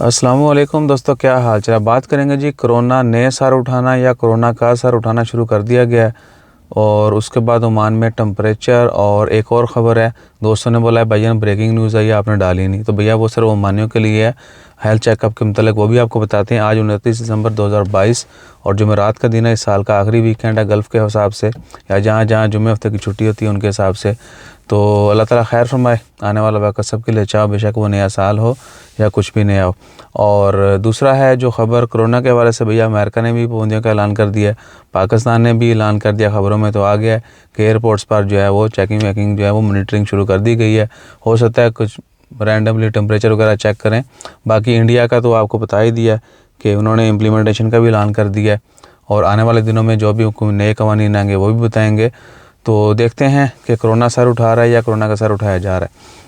अस्सलामुअलैकुम दोस्तों, क्या हाल चाल। बात करेंगे जी कोरोना ने सर उठाना या कोरोना का सर उठाना शुरू कर दिया गया है। और उसके बाद ओमान में टेम्परेचर और एक और ख़बर है, दोस्तों ने बोला है भैया ब्रेकिंग न्यूज़ है, ये आपने डाली नहीं। तो भैया वो सिर्फ ओमानियों के लिए है। हेल्थ चेकअप के मतलब वो भी आपको बताते हैं। आज 29 दिसंबर 2022 और जुमेरात का दिन है। इस साल का आखिरी वीकेंड है गल्फ़ के हिसाब से, या जहाँ जहाँ जुम्मे हफ्ते की छुट्टी होती है उनके हिसाब से। तो अल्लाह ताला खैर फरमाए, आने वाला वक्त सब के लिए चाहो, बेशक वो नया साल हो या कुछ भी नया हो। और दूसरा है जो ख़बर कोरोना के हवाले से, भैया अमेरिका ने भी पाबंदियों का ऐलान कर दिया है, पाकिस्तान ने भी ऐलान कर दिया। ख़बरों में तो आ गया है कि एयरपोर्ट्स पर जो है वो चेकिंग वेकिंग जो है वो मॉनिटरिंग शुरू कर दी गई है। हो सकता है कुछ रैंडमली टेम्परेचर वगैरह चेक करें। बाकी इंडिया का तो आपको बता ही दिया कि उन्होंने इम्प्लीमेंटेशन का भी ऐलान कर दिया है, और आने वाले दिनों में जो भी नए कवानीन आएंगे वो भी बताएंगे। तो देखते हैं कि कोरोना सर उठा रहा है या कोरोना का सर उठाया जा रहा है।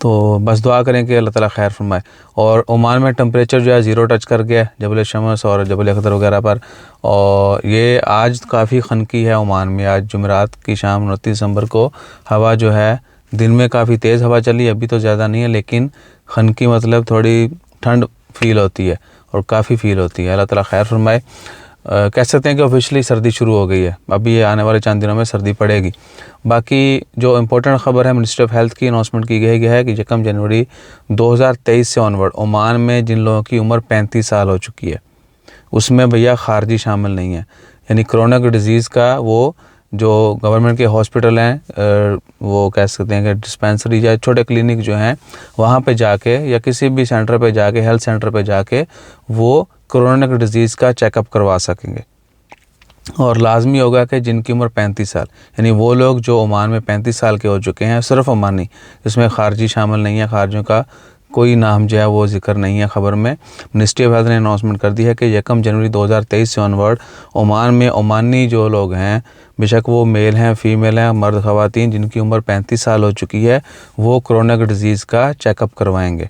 तो बस दुआ करें कि अल्लाह ताला खैर फरमाए। और ओमान में टेम्परेचर जो है 0 टच कर गया है, जबल शमस और जबल अख्तर वगैरह पर। और ये आज काफ़ी खनकी है ओमान में। आज जुमेरात की शाम 29 दिसंबर को हवा जो है, दिन में काफ़ी तेज़ हवा चली, अभी तो ज़्यादा नहीं है, लेकिन खनकी मतलब थोड़ी ठंड फील होती है और काफ़ी फील होती है। अल्लाह ताला खैर फरमाए। कह सकते हैं कि ऑफिशियली सर्दी शुरू हो गई है। अभी ये आने वाले चंद दिनों में सर्दी पड़ेगी। बाकी जो इम्पोर्टेंट ख़बर है, मिनिस्ट्री ऑफ हेल्थ की अनाउंसमेंट की गई है कि 1 जनवरी 2023 से ऑनवर्ड ओमान में जिन लोगों की उम्र 35 साल हो चुकी है, उसमें भैया खारजी शामिल नहीं है। यानी कोरोना की डिज़ीज़ का वो जो गवर्नमेंट के हॉस्पिटल हैं, वो कह सकते हैं कि डिस्पेंसरी या छोटे क्लिनिक जो हैं, वहाँ पे जाके या किसी भी सेंटर पे जाके, हेल्थ सेंटर पे जाके वो कोरोना की डिज़ीज़ का चेकअप करवा सकेंगे। और लाजमी होगा कि जिनकी उम्र 35 साल, यानी वो लोग जो ओमान में 35 साल के हो चुके हैं, सिर्फ ओमानी, इसमें खारजी शामिल नहीं है। खारजियों का कोई नाम जो है वो जिक्र नहीं है ख़बर में। मिनिस्ट्री ऑफ हेल्थ ने अनाउंसमेंट कर दी है कि 1 जनवरी 2023 से ऑनवर्ड ओमान में ओमानी जो लोग हैं, बेशक वो मेल हैं फीमेल हैं, मर्द ख़वातीन, जिनकी उम्र 35 साल हो चुकी है, वो कोरोना की डिज़ीज़ का चेकअप करवाएंगे,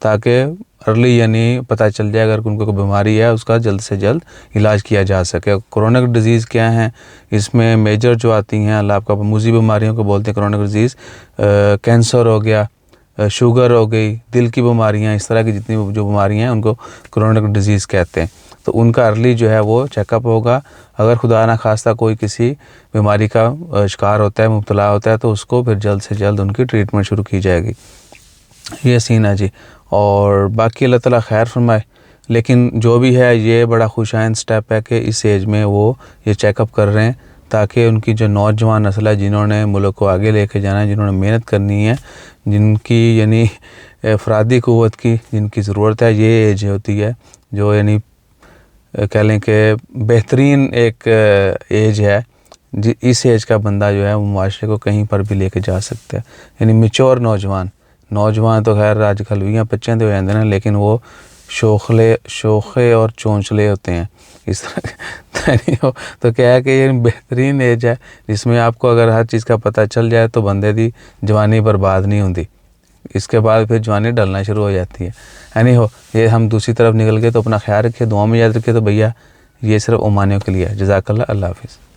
ताकि अर्ली यानी पता चल जाए अगर उनको कोई बीमारी है उसका जल्द से जल्द इलाज किया जा सके। कोरोना की डिज़ीज़ क्या है, इसमें मेजर जो आती हैं, अल्लाह आपका मूजी बीमारियों को बोलते हैं कोरोना की डिज़ीज़। कैंसर हो गया, शुगर हो गई, दिल की बीमारियां, इस तरह की जितनी जो बीमारियां हैं उनको कोरोना की डिज़ीज़ कहते हैं। तो उनका अर्ली जो है वो चेकअप होगा। अगर खुदा ना खास्ता कोई किसी बीमारी का शिकार होता है, मुब्तला होता है, तो उसको फिर जल्द से जल्द उनकी ट्रीटमेंट शुरू की जाएगी। ये सीन है जी। और बाकी अल्लाह ताला खैर फरमाए। लेकिन जो भी है, ये बड़ा खुशाइन स्टेप है कि इस एज में वो ये चेकअप कर रहे हैं, ताकि उनकी जो नौजवान नस्ल है, जिन्होंने मुल्क को आगे लेके जाना है, जिन्होंने मेहनत करनी है, जिनकी यानी अफरादी क़ुव्वत की जिनकी ज़रूरत है, ये एज होती है जो यानी कह लें कि बेहतरीन एक एज है। इस एज का बंदा जो है वो माशरे को कहीं पर भी लेके जा सकता है। यानी मेच्योर नौजवान तो खैर आजकल 20-25 तो हो जाते हैं, लेकिन वो शोखे और चोंचले होते हैं, इस तरह तो क्या है कि ये बेहतरीन एज है जिसमें आपको अगर हर चीज़ का पता चल जाए तो बंदे दी जवानी बर्बाद नहीं होती। इसके बाद फिर जवानी डलना शुरू हो जाती है। यानी हो ये हम दूसरी तरफ निकल गए। तो अपना ख्याल रखिए, दुआ में याद रखिए। तो भैया ये सिर्फ ओमानियों के लिए है। जज़ाकल्लाह, अल्लाह हाफ़िज़।